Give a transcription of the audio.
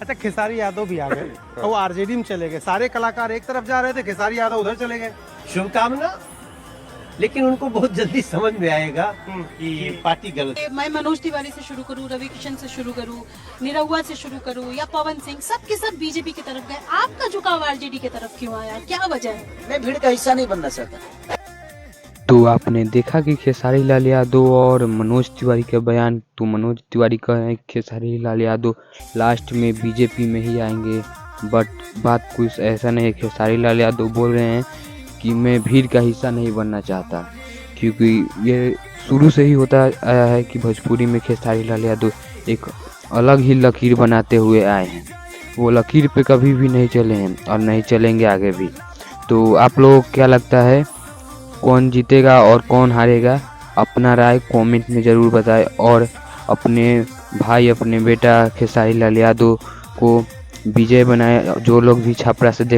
अच्छा, खेसारी यादव भी आ गए और वो आरजेडी में चले गए। सारे कलाकार एक तरफ जा रहे थे, खेसारी यादव उधर चले गए। शुभकामना, लेकिन उनको बहुत जल्दी समझ में आएगा कि पार्टी गलत है। मैं मनोज तिवारी से शुरू करूं, रवि किशन से शुरू करूं, निरहुआ से शुरू करूं या पवन सिंह, सब के सब बीजेपी की तरफ गए। आपका झुकाव आरजेडी की तरफ क्यों आया, क्या वजह है? मैं भीड़ का हिस्सा नहीं बनना चाहता। तो आपने देखा कि खेसारी लाल यादव और मनोज तिवारी का बयान। तो मनोज तिवारी कह रहे हैं खेसारी लाल यादव लास्ट में बीजेपी में ही आएंगे, बट बात कुछ ऐसा नहीं है। खेसारी लाल यादव बोल रहे हैं कि मैं भीड़ का हिस्सा नहीं बनना चाहता, क्योंकि ये शुरू से ही होता आया है कि भोजपुरी में खेसारी लाल यादव एक अलग ही लकीर बनाते हुए आए हैं। वो लकीर पे कभी भी नहीं चले हैं और नहीं चलेंगे आगे भी। तो आप लोगों को क्या लगता है, कौन जीतेगा और कौन हारेगा? अपना राय कमेंट में ज़रूर बताएं और अपने भाई, अपने बेटा खेसारी लाल यादव को विजय बनाए। जो लोग भी छपरा से देख